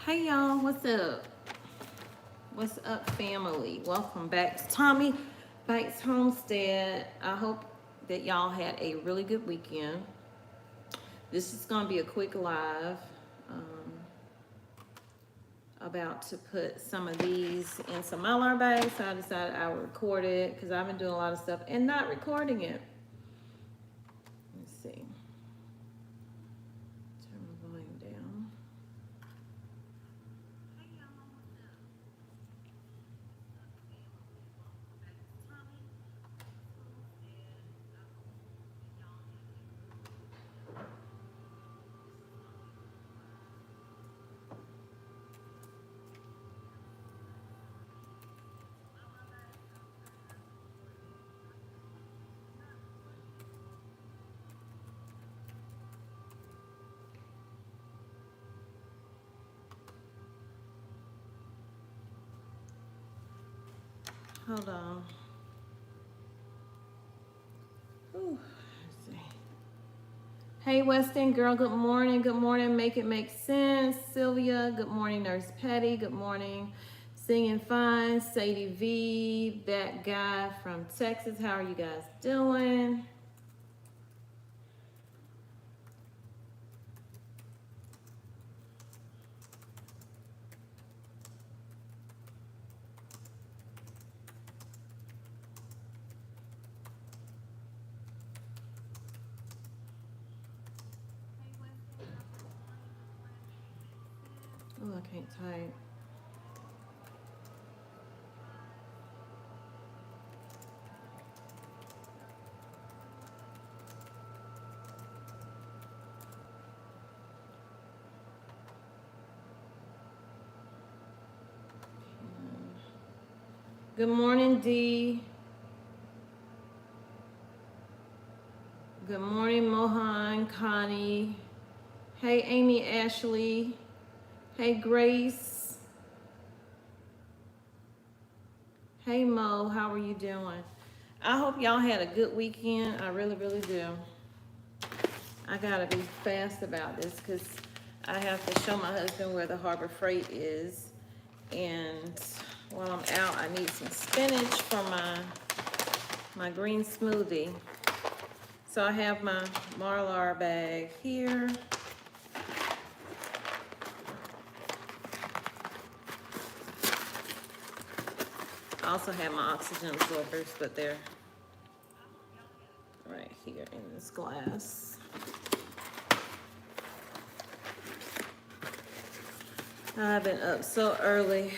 Hey y'all, what's up? What's up, family? Welcome back to Tommy Bites Homestead. I hope that y'all had a really good weekend. This is gonna be a quick live. About to put some of these in some Mylar bags, so I decided I would record it because I've been doing a lot of stuff and not recording it. Let's see. Turn the volume down. Hold on. Ooh, let's see. Hey, Weston girl, good morning. Good morning. Make it make sense. Sylvia, good morning. Nurse Patty, good morning. Singing fine. Sadie V, that guy from Texas. How are you guys doing? Oh, I can't type. Good morning, Dee. Good morning, Mohan, Connie. Hey, Amy, Ashley. Hey, Grace. Hey, Mo, how are you doing? I hope y'all had a good weekend. I really, really do. I gotta be fast about this because I have to show my husband where the Harbor Freight is. And while I'm out, I need some spinach for my green smoothie. So I have my Mylar bag here. I also have my oxygen absorbers, but they're right here in this glass. I've been up so early.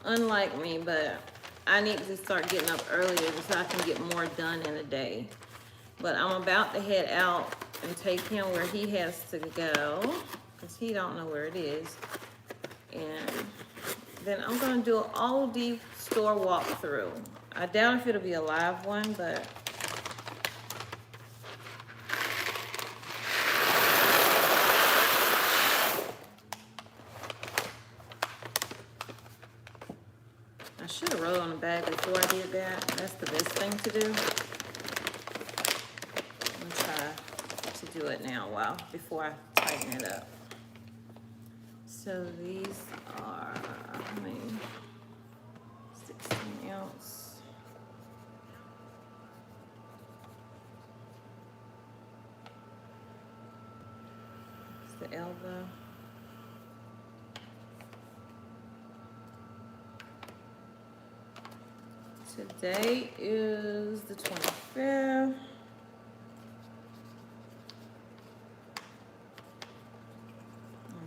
Unlike me, but I need to start getting up earlier so I can get more done in a day. But I'm about to head out and take him where he has to go because he don't know where it is. And then I'm gonna do an Aldi store walkthrough. I doubt if it'll be a live one, but I should have wrote on the bag before I did that. That's the best thing to do. Let's try to do it now before I tighten it up. So these are, I mean, 16 ounce. It's the elbow. Today is the 25th.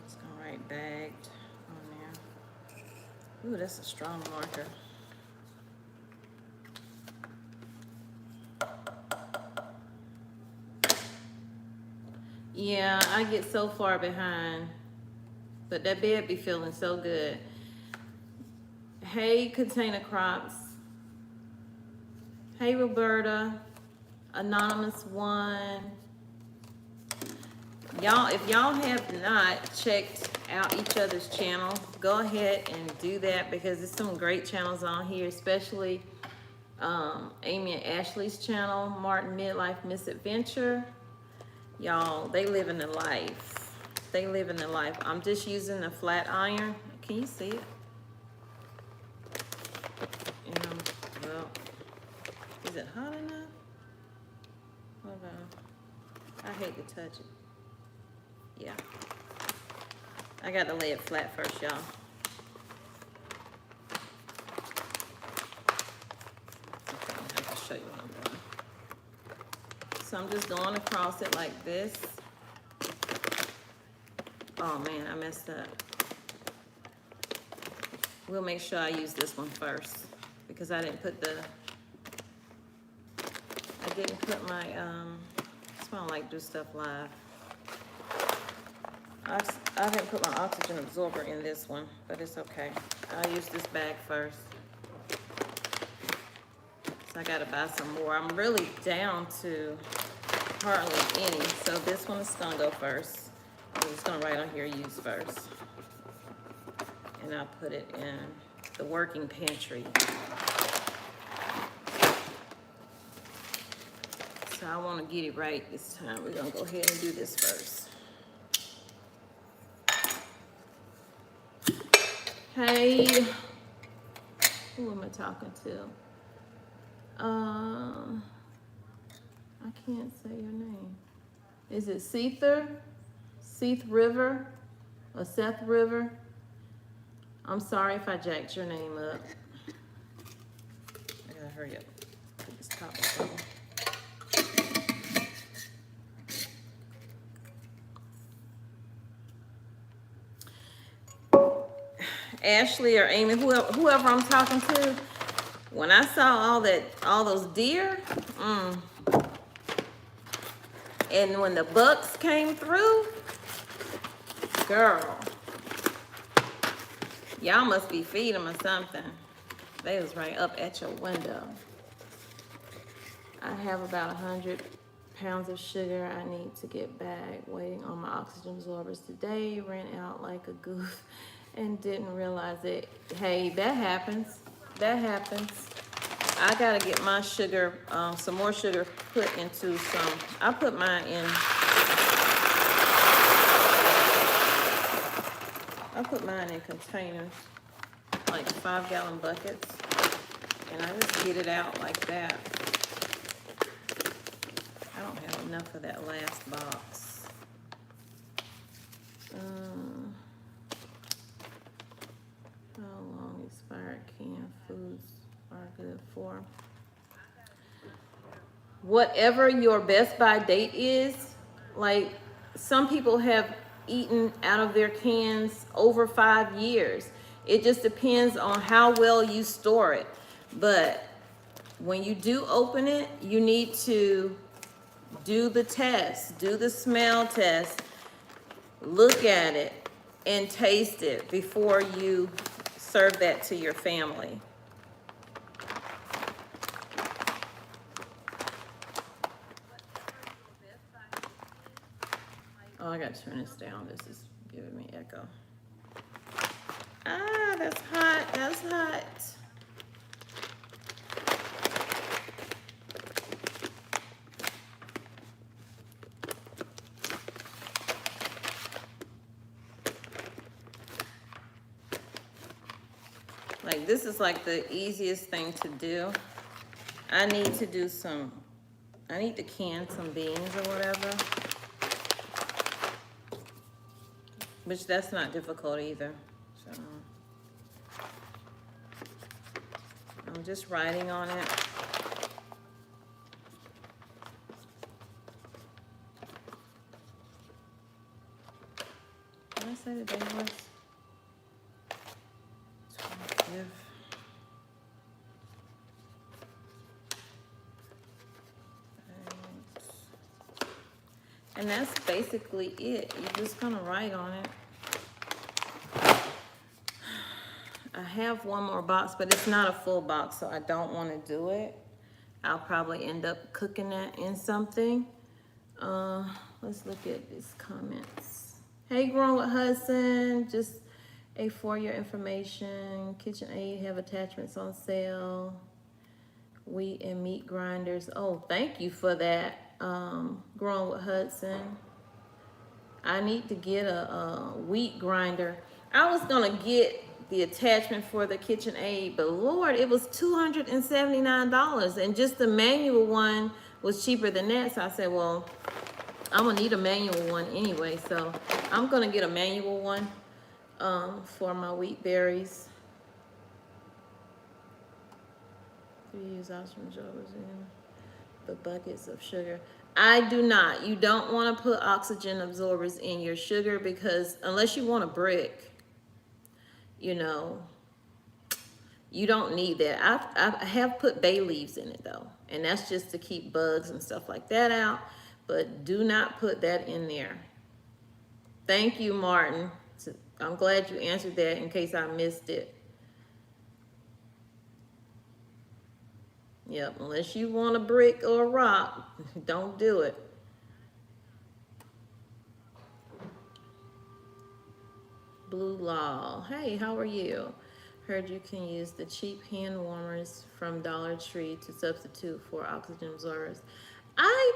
It's gonna write bagged on there. Ooh, that's a strong marker. Yeah, I get so far behind, but that bed be feeling so good. Hey, Container Crops. Hey, Roberta, Anonymous One. Y'all, if y'all have not checked out each other's channel, go ahead and do that because there's some great channels on here, especially Amy and Ashley's channel, Martin Midlife Misadventure. Y'all, they living the life. they living their life. I'm just using a flat iron. Can you see it? Well, is it hot enough? Hold on. I hate to touch it. Yeah. I got to lay it flat first, y'all. Okay, I have to show you what I'm doing. So I'm just going across it like this. Oh man, I messed up. We'll make sure I use this one first because I didn't put my, that's why I don't like to do stuff live. I didn't put my oxygen absorber in this one, but it's okay. I'll use this bag first. So I gotta buy some more. I'm really down to hardly any, so this one is gonna go first. I'm just gonna write on here, use first. And I'll put it in the working pantry. So I wanna get it right this time. We're gonna go ahead and do this first. Hey, who am I talking to? I can't say your name. Is it Seth River or Seth River? I'm sorry if I jacked your name up. I gotta hurry up. Put this top of something. Ashley or Amy, whoever I'm talking to, when I saw all those deer, and when the bucks came through, girl, y'all must be feeding them or something. They was right up at your window. I have about 100 pounds of sugar I need to get back. Waiting on my oxygen absorbers today. Ran out like a goof and didn't realize it. Hey, that happens. That happens. I gotta get my sugar, some more sugar put into some. I put mine in. I put mine in containers, like 5-gallon buckets, and I just get it out like that. I don't have enough of that last box. How long expired canned foods are good for? Whatever your best by date is, like some people have eaten out of their cans over 5 years. It just depends on how well you store it. But when you do open it, you need to do the test, do the smell test, look at it, and taste it before you serve that to your family. Oh, I gotta turn this down. This is giving me echo. Ah, that's hot. That's hot. Like, this is like the easiest thing to do. I need to can some beans or whatever. Which that's not difficult either. So I'm just writing on it. Did I say the day was? 20th. And that's basically it. You're just gonna write on it. I have one more box, but it's not a full box, so I don't want to do it. I'll probably end up cooking that in something. Let's look at these comments. Hey, Grown with Hudson, just for your information, KitchenAid have attachments on sale. Wheat and meat grinders. Oh, thank you for that, Grown with Hudson. I need to get a wheat grinder. I was gonna get the attachment for the KitchenAid, but Lord, it was $279, and just the manual one was cheaper than that. So I said, well, I'm gonna need a manual one anyway, so I'm gonna get a manual one for my wheat berries. Use oxygen absorbers in the buckets of sugar. I do not. You don't want to put oxygen absorbers in your sugar, because unless you want a brick, you know, you don't need that. I have put bay leaves in it though, and that's just to keep bugs and stuff like that out, but do not put that in there. Thank you, Martin. I'm glad you answered that in case I missed it. Yep, unless you want a brick or a rock, don't do it. Blue Law, hey, how are you? Heard you can use the cheap hand warmers from Dollar Tree to substitute for oxygen absorbers. I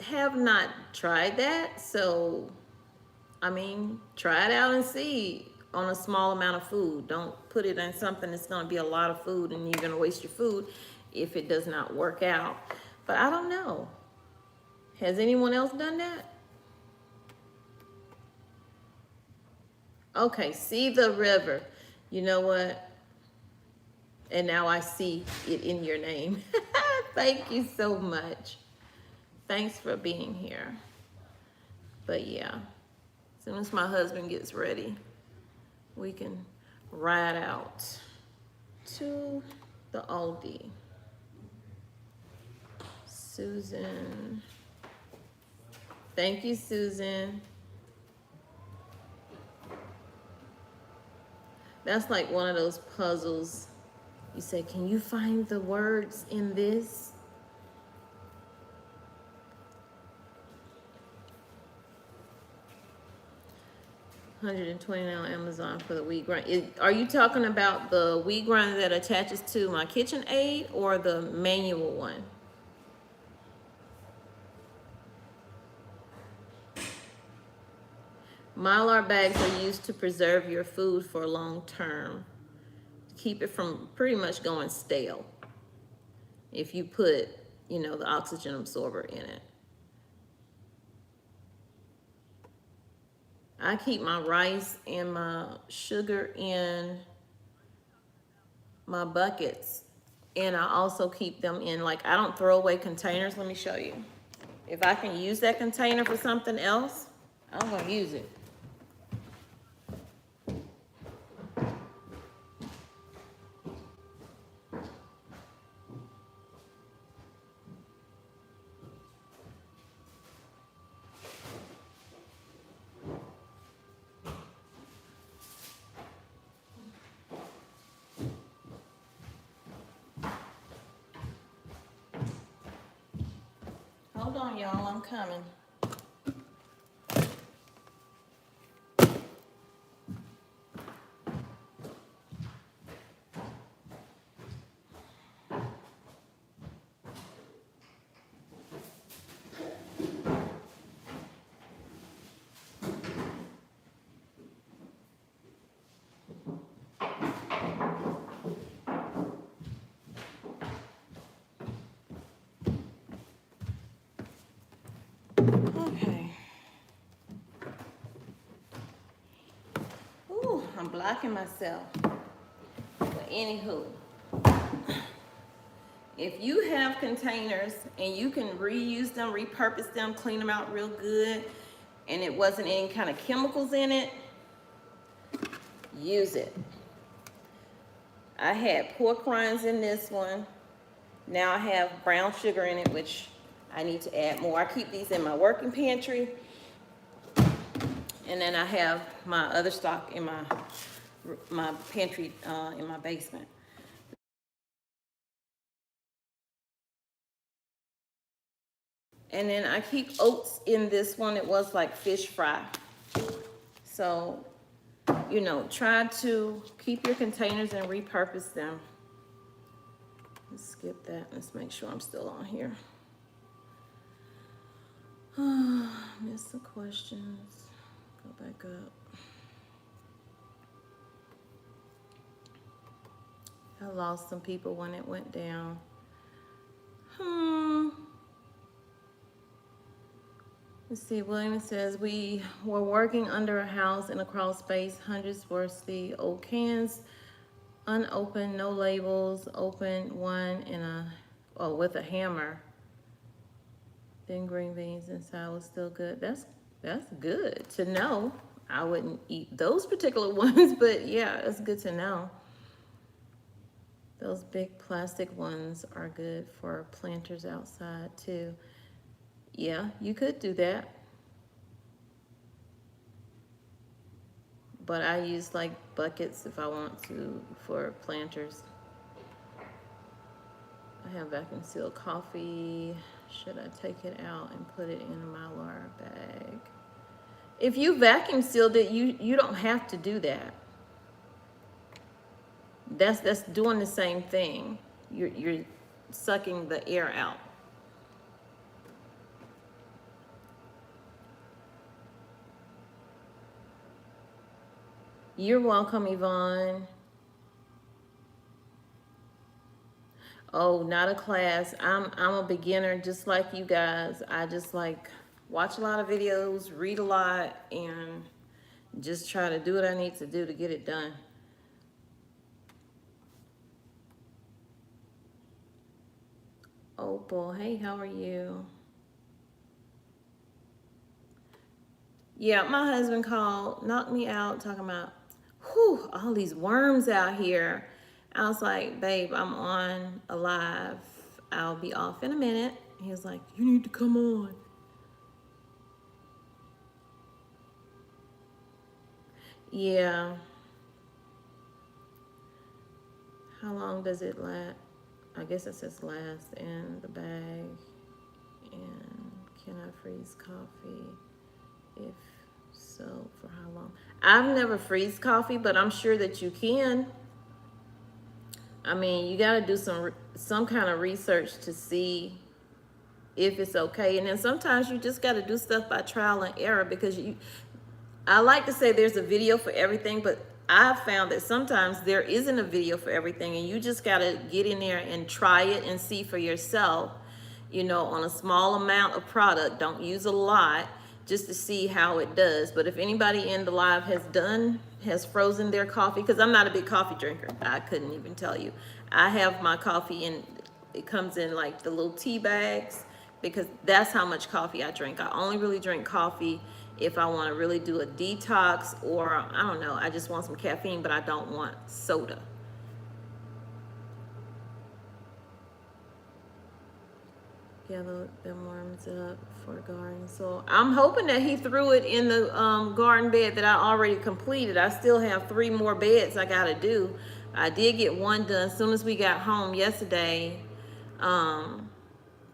have not tried that, so I mean, try it out and see on a small amount of food. Don't put it in something that's going to be a lot of food and you're going to waste your food if it does not work out. But I don't know. Has anyone else done that? Okay, see the river. You know what? And now I see it in your name. Thank you so much. Thanks for being here. But yeah, as soon as my husband gets ready, we can ride out to the Aldi. Susan. Thank you, Susan. That's like one of those puzzles. You say, can you find the words in this? $129 on Amazon for the wheat grinder. Are you talking about the wheat grinder that attaches to my KitchenAid or the manual one? Mylar bags are used to preserve your food for long term. Keep it from pretty much going stale if you put, you know, the oxygen absorber in it. I keep my rice and my sugar in my buckets, and I also keep them in, like, I don't throw away containers. Let me show you. If I can use that container for something else, I'm gonna use it. Hold on, y'all, I'm coming. Okay. Ooh, I'm blocking myself. But anywho, if you have containers and you can reuse them, repurpose them, clean them out real good, and it wasn't any kind of chemicals in it, use it. I had pork rinds in this one. Now I have brown sugar in it, which I need to add more. I keep these in my working pantry. And then I have my other stock in my pantry in my basement. And then I keep oats in this one. It was like fish fry. So, you know, try to keep your containers and repurpose them. Let's skip that. Let's make sure I'm still on here. Miss the questions. Go back up. I lost some people when it went down. Let's see, William says, we were working under a house in a crawl space, hundreds worthy old cans, unopened, no labels, opened one with a hammer. Then green beans inside was still good. That's good to know. I wouldn't eat those particular ones, but yeah, it's good to know. Those big plastic ones are good for planters outside too. Yeah, you could do that. But I use like buckets if I want to for planters. I have vacuum sealed coffee. Should I take it out and put it in a Mylar bag? If you vacuum sealed it, you don't have to do that. That's doing the same thing. You're sucking the air out. You're welcome, Yvonne. Oh, not a class. I'm a beginner just like you guys. I just like watch a lot of videos, read a lot, and just try to do what I need to do to get it done. Opal, hey, how are you? Yeah, my husband called, knocked me out, talking about, whew, all these worms out here. I was like, babe, I'm on a live. I'll be off in a minute. He was like, you need to come on. Yeah. How long does it last? I guess it says last in the bag. And can I freeze coffee? If so, for how long? I've never freeze coffee, but I'm sure that you can. I mean, you got to do some kind of research to see if it's okay. And then sometimes you just got to do stuff by trial and error, because I like to say there's a video for everything, but I've found that sometimes there isn't a video for everything, and you just got to get in there and try it and see for yourself, you know, on a small amount of product. Don't use a lot, just to see how it does. But if anybody in the live has frozen their coffee, because I'm not a big coffee drinker, I couldn't even tell you. I have my coffee in, it comes in like the little tea bags, because that's how much coffee I drink. I only really drink coffee if I want to really do a detox, or I don't know, I just want some caffeine, but I don't want soda. Gather them worms up for garden. So I'm hoping that he threw it in the garden bed that I already completed. I still have 3 more beds I gotta do. I did get one done as soon as we got home yesterday.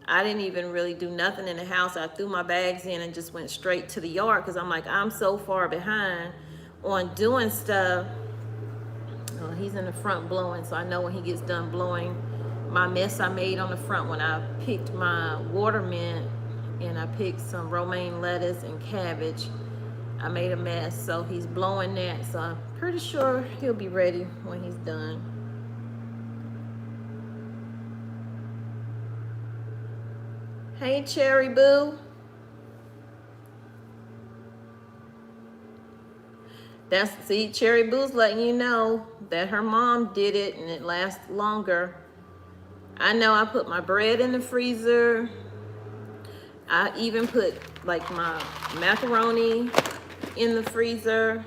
I didn't even really do nothing in the house. I threw my bags in and just went straight to the yard, because I'm like, I'm so far behind on doing stuff. Oh, he's in the front blowing, so I know when he gets done blowing my mess I made on the front when I picked my water mint and I picked some romaine lettuce and cabbage. I made a mess, so he's blowing that. So I'm pretty sure he'll be ready when he's done. Hey, Cherry Boo. See, Cherry Boo's letting you know that her mom did it and it lasts longer. I know I put my bread in the freezer. I even put like my macaroni in the freezer.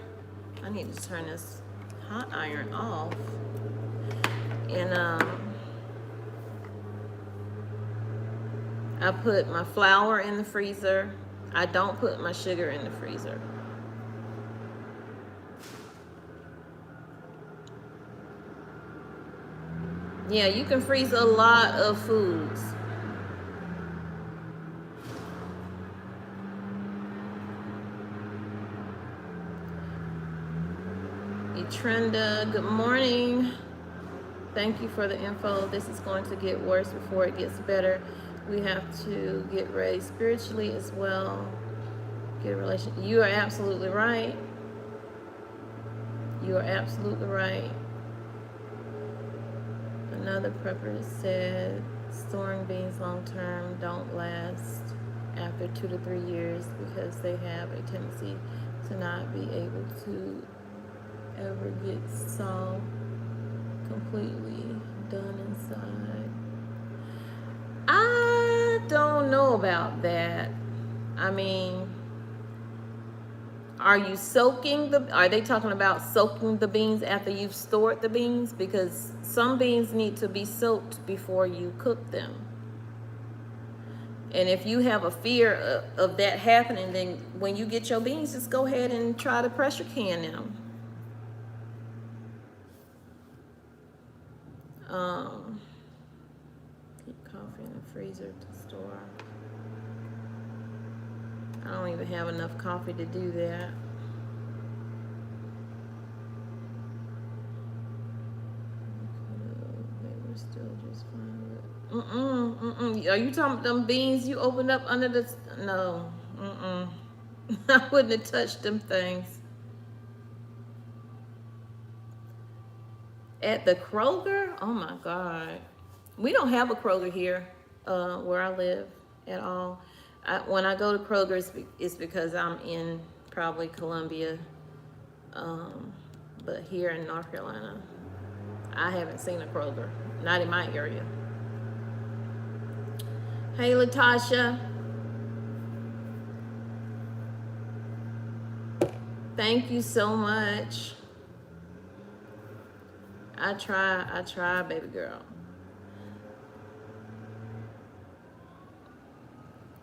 I need to turn this hot iron off. And I put my flour in the freezer. I don't put my sugar in the freezer. Yeah, you can freeze a lot of foods. Trenda, good morning. Thank you for the info. This is going to get worse before it gets better. We have to get ready spiritually as well. Good relation. You are absolutely right. You are absolutely right. Another prepper said storing beans long term don't last after 2 to 3 years because they have a tendency to not be able to ever get salt completely done inside. I don't know about that. I mean, are they talking about soaking the beans after you've stored the beans? Because some beans need to be soaked before you cook them. And if you have a fear of that happening, then when you get your beans, just go ahead and try to pressure can them. Keep coffee in the freezer to store. I don't even have enough coffee to do that. They were still just fine. Are you talking about them beans you opened up under the? No. I wouldn't have touched them things. At the Kroger? Oh my God. We don't have a Kroger here where I live at all. When I go to Kroger, it's because I'm in probably Columbia. But here in North Carolina, I haven't seen a Kroger. Not in my area. Hey, Latasha. Thank you so much. I try, baby girl.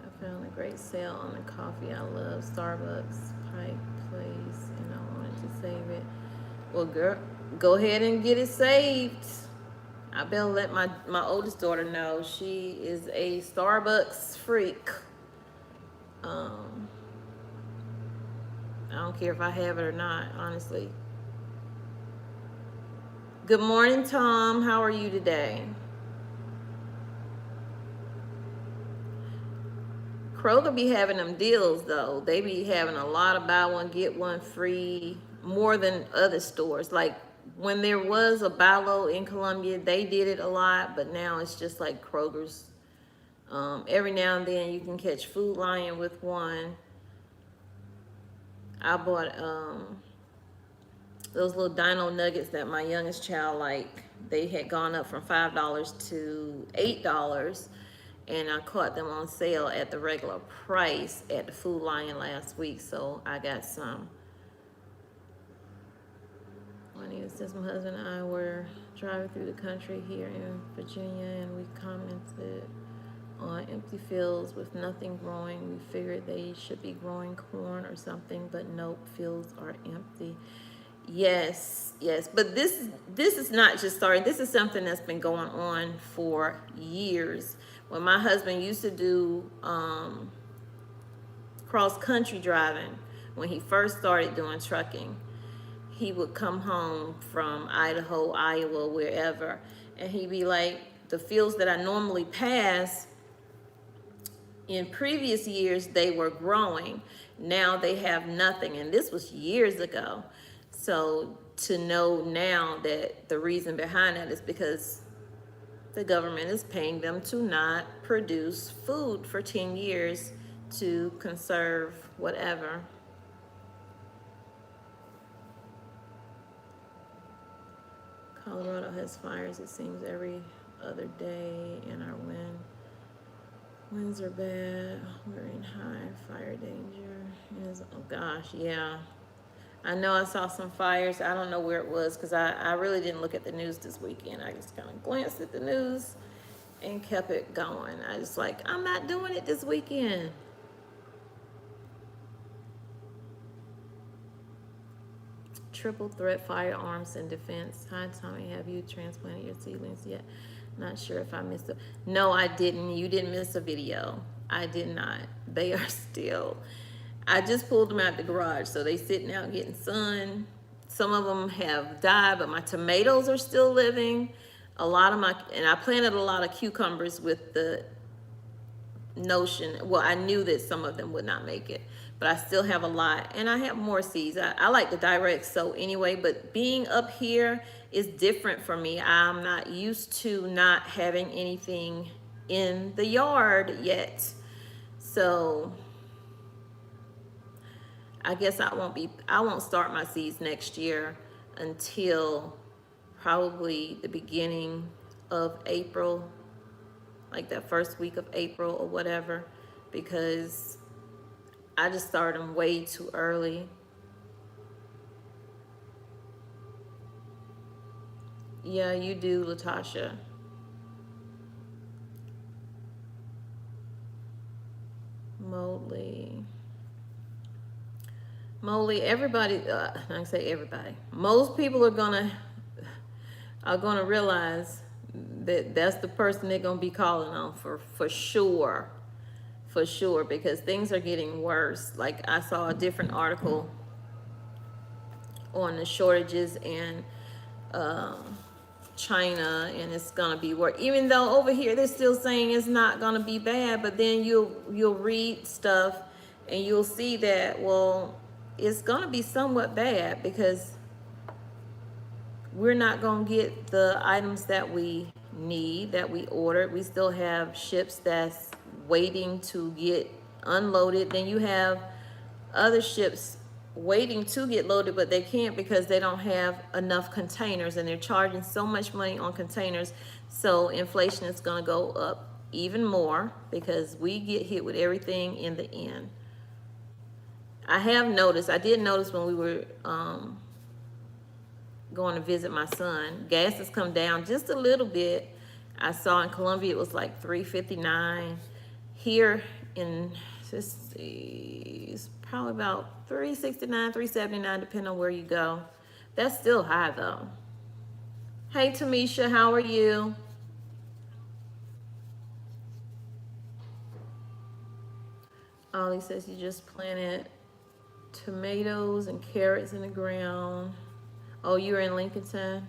I found a great sale on the coffee I love, Starbucks Pike Place, and I wanted to save it. Well, girl, go ahead and get it saved. I better let my oldest daughter know. She is a Starbucks freak. I don't care if I have it or not, honestly. Good morning, Tom. How are you today? Kroger be having them deals, though. They be having a lot of buy one, get one free, more than other stores. Like, when there was a buy low in Columbia, they did it a lot, but now it's just like Kroger's. Every now and then you can catch Food Lion with one. I bought those little dino nuggets that my youngest child liked. They had gone up from $5 to $8, and I caught them on sale at the regular price at the Food Lion last week, so I got some. Since my husband and I were driving through the country here in Virginia, and we commented on empty fields with nothing growing. We figured they should be growing corn or something, but nope, fields are empty. Yes, but this is not just starting. This is something that's been going on for years. When my husband used to do cross country driving, when he first started doing trucking, he would come home from Idaho, Iowa, wherever, and he'd be like, the fields that I normally pass, in previous years they were growing. Now they have nothing, and this was years ago. So to know now that the reason behind that is because the government is paying them to not produce food for 10 years to conserve whatever. Colorado has fires, it seems, every other day, and our winds are bad. We're in high fire danger. Oh gosh, yeah. I know I saw some fires. I don't know where it was because I really didn't look at the news this weekend. I just kind of glanced at the news and kept it going. I just like, I'm not doing it this weekend. Triple threat firearms and defense. Hi, Tommy. Have you transplanted your seedlings yet? Not sure if I missed it. No, I didn't. You didn't miss a video. I did not. They are still. I just pulled them out the garage, so they sitting out getting sun. Some of them have died, but my tomatoes are still living. And I planted a lot of cucumbers with the notion, well, I knew that some of them would not make it, but I still have a lot, and I have more seeds. I like the direct sow anyway, but being up here is different for me. I'm not used to not having anything in the yard yet. So I guess I won't start my seeds next year until probably the beginning of April, like that first week of April or whatever, because I just started them way too early. Yeah, you do, Latasha. Moly, everybody, I say everybody. Most people are gonna realize that that's the person they're gonna be calling on for sure, because things are getting worse. Like I saw a different article on the shortages in China, and it's gonna be worse. Even though over here they're still saying it's not gonna be bad, but then you'll read stuff and you'll see that, well, it's gonna be somewhat bad because we're not gonna get the items that we need, that we ordered. We still have ships that's waiting to get unloaded. Then you have other ships waiting to get loaded, but they can't because they don't have enough containers, and they're charging so much money on containers. So inflation is going to go up even more because we get hit with everything in the end. I did notice when we were going to visit my son, gas has come down just a little bit. I saw in Columbia it was like $3.59. Here in, let's see, it's probably about $3.69, $3.79, depending on where you go. That's still high though. Hey Tamisha, how are you? Ollie says you just planted tomatoes and carrots in the ground. Oh, you're in Lincolnton?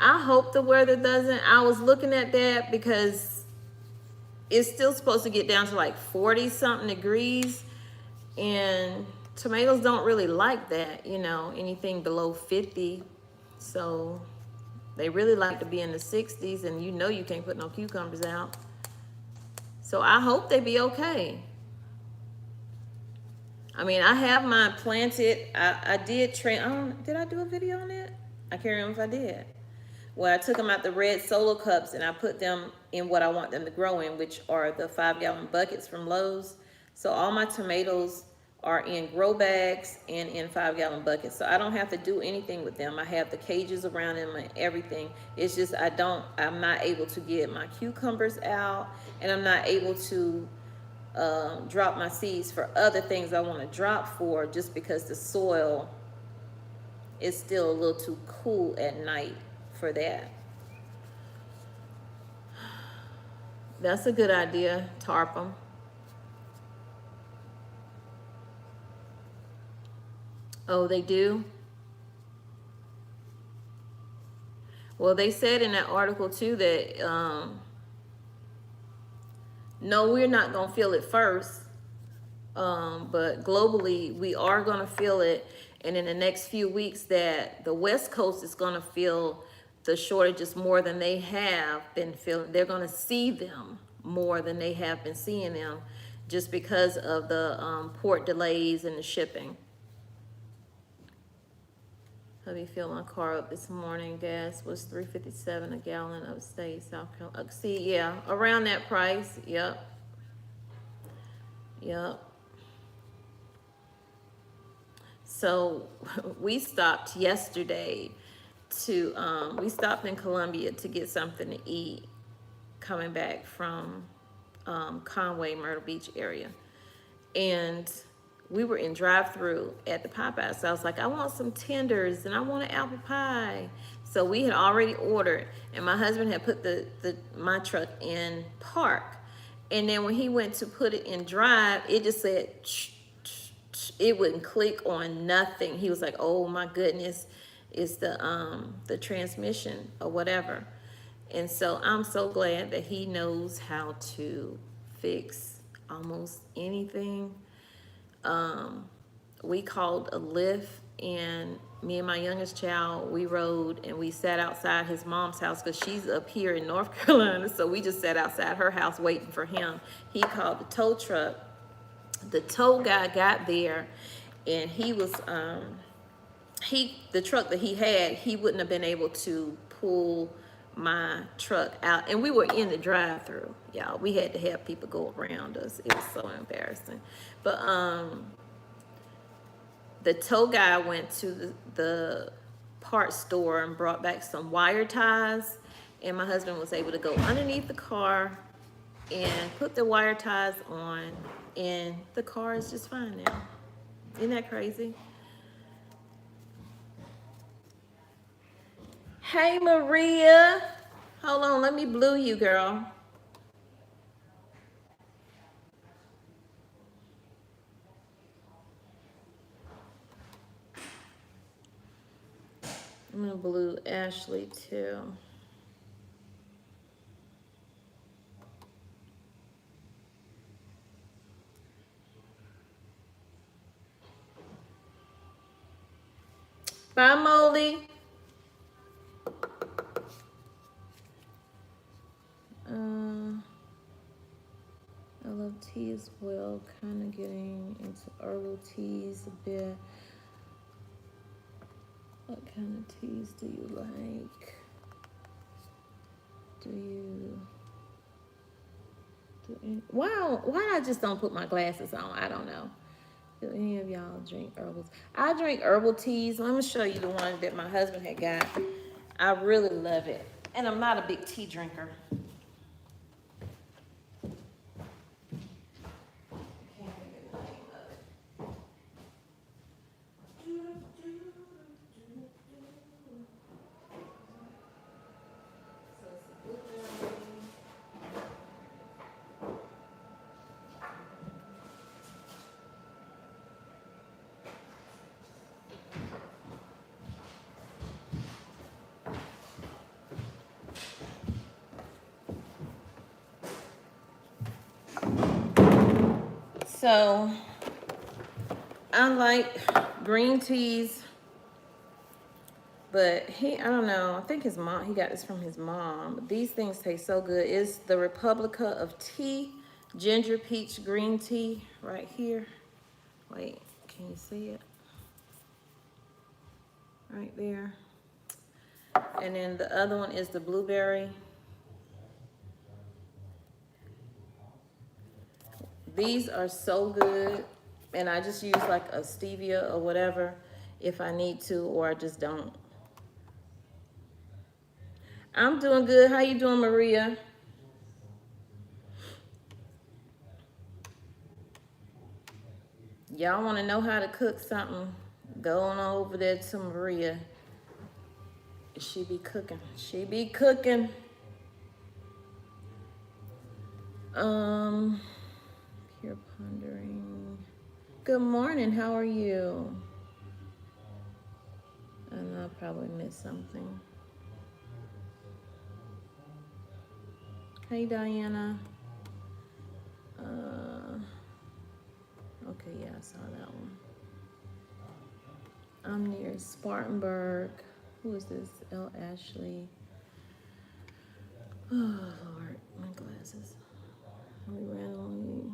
I hope the weather doesn't. I was looking at that because it's still supposed to get down to like 40 something degrees, and tomatoes don't really like that, anything below 50. So they really like to be in the 60s, and you can't put no cucumbers out. So I hope they be okay. I mean, I have mine planted. I did did I do a video on that? I can't remember if I did. Well, I took them out the red solo cups and I put them in what I want them to grow in, which are the 5-gallon buckets from Lowe's. So all my tomatoes are in grow bags and in 5-gallon buckets. So I don't have to do anything with them. I have the cages around them and everything. It's just I'm not able to get my cucumbers out, and I'm not able to drop my seeds for other things I want to drop for, just because the soil is still a little too cool at night for that. That's a good idea, tarp them. Oh, they do? Well, they said in that article too that no, we're not going to feel it first, but globally we are going to feel it, and in the next few weeks that the West Coast is going to feel the shortages more than they have been feeling. They're going to see them more than they have been seeing them, just because of the port delays and the shipping. Let me fill my car up this morning. Gas was $3.57 a gallon upstate South Carolina. See, yeah, around that price. Yep. So we stopped yesterday we stopped in Columbia to get something to eat coming back from Conway, Myrtle Beach area. And we were in drive-through at the Popeyes. So I was like, I want some tenders and I want an apple pie. So we had already ordered, and my husband had put my truck in park. And then when he went to put it in drive, it just said, it wouldn't click on nothing. He was like, oh my goodness, it's the transmission or whatever. And so I'm so glad that he knows how to fix almost anything. We called a Lyft, and me and my youngest child, we rode and we sat outside his mom's house because she's up here in North Carolina. So we just sat outside her house waiting for him. He called the tow truck. The tow guy got there, and he was the truck that he had, he wouldn't have been able to pull my truck out, and we were in the drive-through, y'all. We had to have people go around us. It was so embarrassing. But the tow guy went to the parts store and brought back some wire ties, and my husband was able to go underneath the car and put the wire ties on, and the car is just fine now. Isn't that crazy? Hey, Maria. Hold on, let me blue you, girl. I'm gonna blue Ashley too. Bye, Molly. I love tea as well. Kind of getting into herbal teas a bit. What kind of teas do you like? Why I just don't put my glasses on? I don't know. Do any of y'all drink herbals? I drink herbal teas. Let me show you the one that my husband had got. I really love it. And I'm not a big tea drinker. So I like green teas, but I don't know, I think his mom, he got this from his mom. These things taste so good. It's the Republica of Tea, ginger peach green tea right here. Wait, can you see it? Right there. And then the other one is the blueberry. These are so good, and I just use like a stevia or whatever if I need to, or I just don't. I'm doing good. How you doing, Maria? Y'all want to know how to cook something? Go on over there to Maria. She be cooking. She be cooking. Pure pondering. Good morning. How are you? I know I probably missed something. Hey, Diana. Okay, yeah, I saw that one. I'm near Spartanburg. Who is this? L. Ashley. Oh, Lord, my glasses. We randomly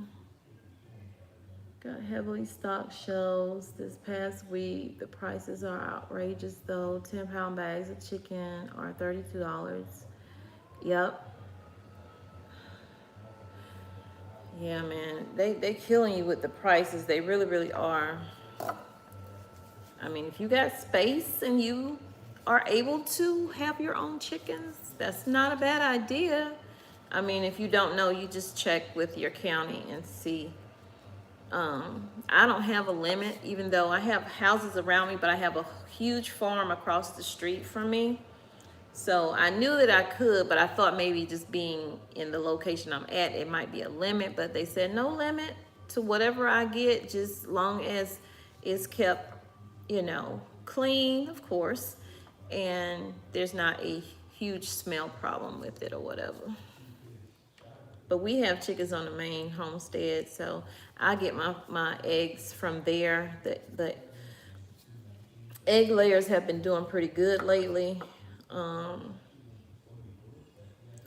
got heavily stocked shelves this past week. The prices are outrageous, though. 10-pound bags of chicken are $32. Yep. Yeah, man, they killing you with the prices. They really, really are. I mean, if you got space and you are able to have your own chickens, that's not a bad idea. I mean, if you don't know, you just check with your county and see. I don't have a limit, even though I have houses around me, but I have a huge farm across the street from me. So I knew that I could, but I thought maybe just being in the location I'm at, it might be a limit. But they said no limit to whatever I get, just long as it's kept, clean, of course, and there's not a huge smell problem with it or whatever. But we have chickens on the main homestead, so I get my eggs from there. The egg layers have been doing pretty good lately.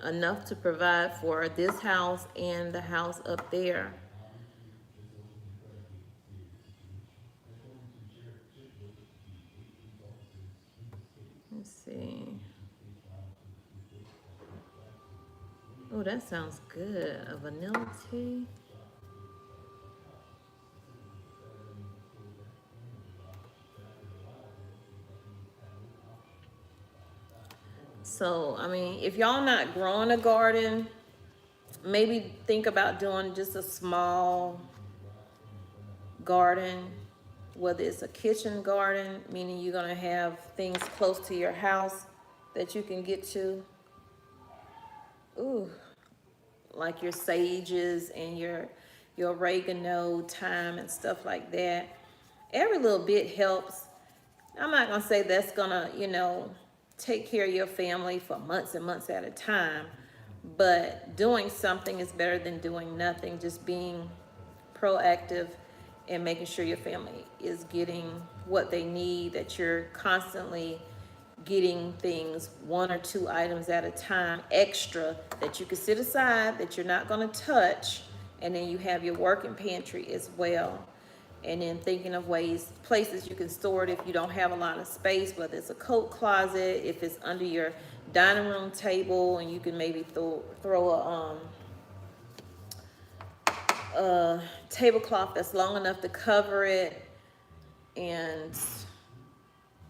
Enough to provide for this house and the house up there. Let's see. Oh, that sounds good. A vanilla tea. So, I mean, if y'all not growing a garden, maybe think about doing just a small garden, whether it's a kitchen garden, meaning you're gonna have things close to your house that you can get to. Ooh, like your sages and your oregano, thyme and stuff like that. Every little bit helps. I'm not gonna say that's gonna, take care of your family for months and months at a time, but doing something is better than doing nothing. Just being proactive and making sure your family is getting what they need, that you're constantly getting things, 1 or 2 items at a time extra that you can set aside that you're not going to touch, and then you have your working pantry as well. And then thinking of places you can store it if you don't have a lot of space, whether it's a coat closet, if it's under your dining room table, and you can maybe throw a tablecloth that's long enough to cover it. And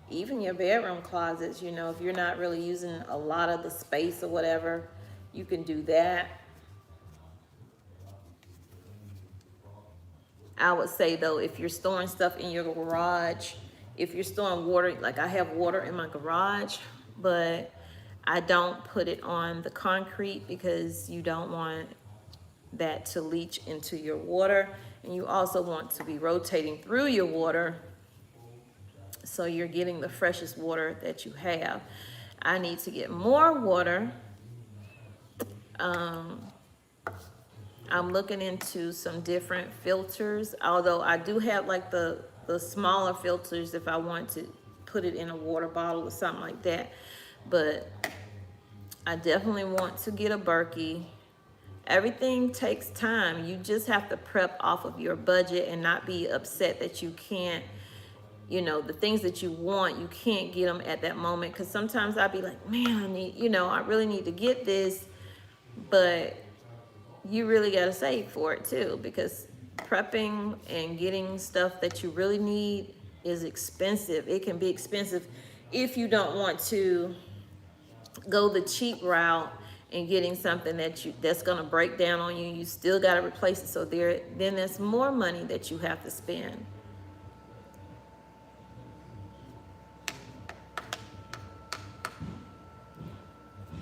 even your bedroom closets, if you're not really using a lot of the space or whatever, you can do that. I would say though, if you're storing stuff in your garage, if you're storing water, like I have water in my garage, but I don't put it on the concrete because you don't want that to leach into your water. And you also want to be rotating through your water so you're getting the freshest water that you have. I need to get more water. I'm looking into some different filters, although I do have like the smaller filters if I want to put it in a water bottle or something like that. But I definitely want to get a Berkey. Everything takes time. You just have to prep off of your budget and not be upset that you can't, the things that you want, you can't get them at that moment. Because sometimes I'll be like, man, I really need to get this, but you really got to save for it too, because prepping and getting stuff that you really need is expensive. It can be expensive if you don't want to go the cheap route and getting something that's going to break down on you. You still got to replace it. So then there's more money that you have to spend.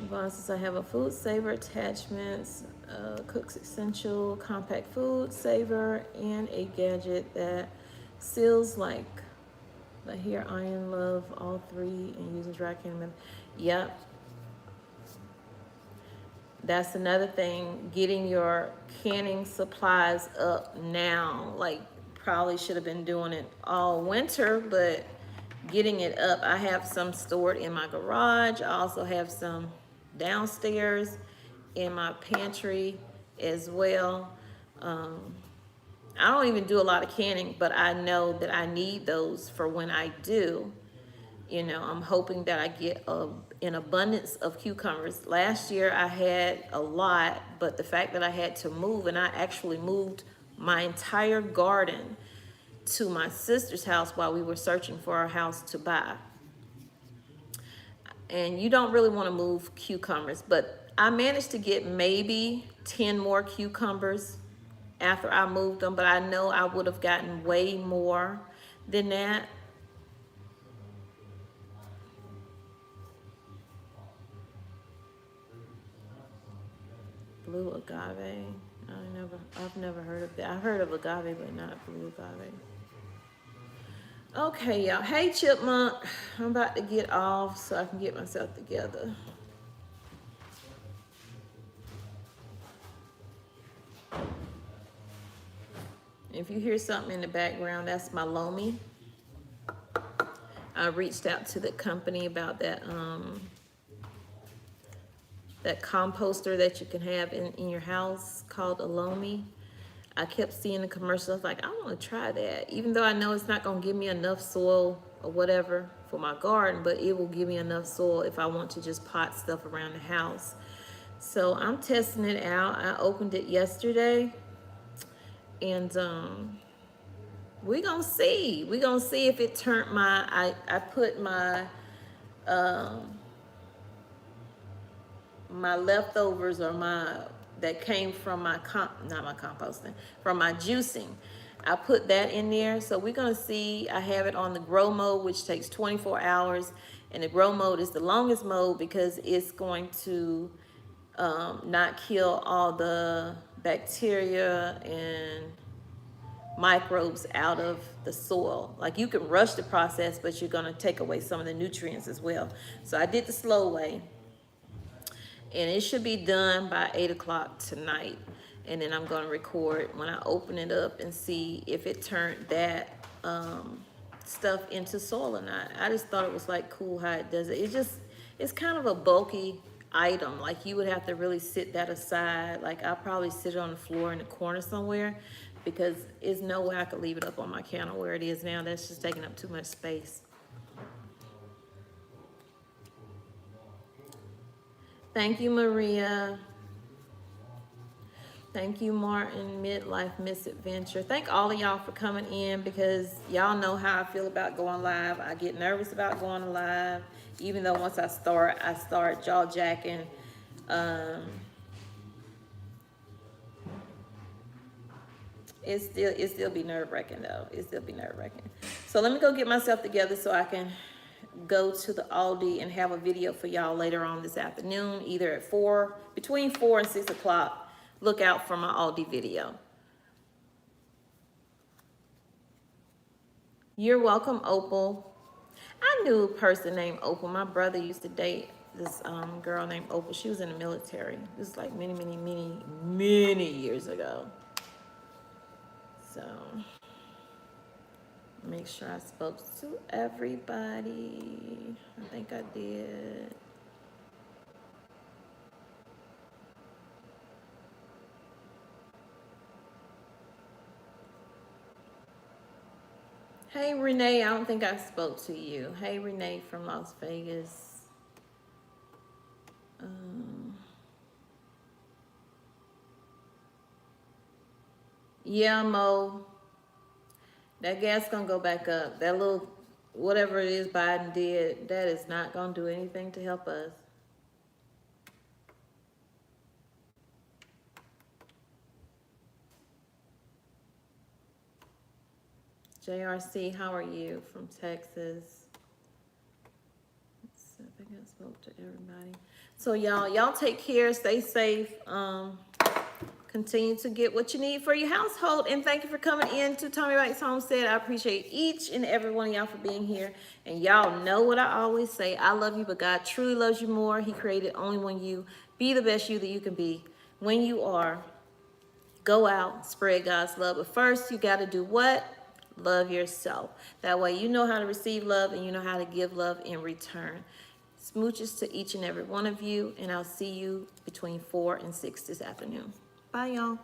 Since I have a food saver attachments, Cook's Essential compact food saver, and a gadget that seals like the here iron love all 3 and uses dry canning. Yep. That's another thing, getting your canning supplies up now. Like, probably should have been doing it all winter, but getting it up. I have some stored in my garage. I also have some downstairs in my pantry as well. I don't even do a lot of canning, but I know that I need those for when I do. I'm hoping that I get an abundance of cucumbers. Last year I had a lot, but the fact that I had to move, and I actually moved my entire garden to my sister's house while we were searching for a house to buy. And you don't really want to move cucumbers, but I managed to get maybe 10 more cucumbers after I moved them, but I know I would have gotten way more than that. Blue agave. I've never heard of that. I've heard of agave, but not blue agave. Okay, y'all. Hey, Chipmunk. I'm about to get off so I can get myself together. if you hear something in the background, that's my loamy. I reached out to the company about that that composter that you can have in your house called a loamy. I kept seeing the commercials. I was like, I want to try that, even though I know it's not going to give me enough soil or whatever for my garden, but it will give me enough soil if I want to just pot stuff around the house. So I'm testing it out. I opened it yesterday, and we're gonna see. We're gonna see if it turned my, I put my my leftovers, or my, that came from my not my composting, from my juicing. I put that in there. So we're gonna see. I have it on the grow mode, which takes 24 hours. And the grow mode is the longest mode because it's going to not kill all the bacteria and microbes out of the soil. Like, you can rush the process, but you're gonna take away some of the nutrients as well. So I did the slow way, and it should be done by 8 o'clock tonight. And then I'm gonna record when I open it up and see if it turned that stuff into soil or not. I just thought it was like cool how it does it. It's kind of a bulky item. Like, you would have to really sit that aside. Like, I'll probably sit it on the floor in the corner somewhere, because there's no way I could leave it up on my counter where it is now. That's just taking up too much space. Thank you, Maria. Thank you, Martin, Midlife Misadventure. Thank all of y'all for coming in, because y'all know how I feel about going live. I get nervous about going live, even though once I start jaw jacking. It still be nerve-wracking though. It still be nerve-wracking. So let me go get myself together so I can go to the Aldi and have a video for y'all later on this afternoon, either at between 4 and 6 o'clock. Look out for my Aldi video. You're welcome, Opal. I knew a person named Opal. My brother used to date this girl named Opal. She was in the military. This is like many years ago. So make sure I spoke to everybody. I think I did. Hey, Renee, I don't think I spoke to you. Hey, Renee from Las Vegas. Yeah, Mo. That gas gonna go back up. That little, whatever it is Biden did, that is not gonna do anything to help us. JRC, how are you? From Texas. I think I spoke to everybody. So y'all take care, stay safe. Continue to get what you need for your household. And thank you for coming in to Tommy Wright's Homestead. I appreciate each and every one of y'all for being here. And y'all know what I always say. I love you, but God truly loves you more. He created only one you. Be the best you that you can be. When you are, go out, spread God's love. But first, you got to do what? Love yourself. That way you know how to receive love and you know how to give love in return. Smooches to each and every one of you. And I'll see you between 4 and 6 this afternoon. Bye, y'all.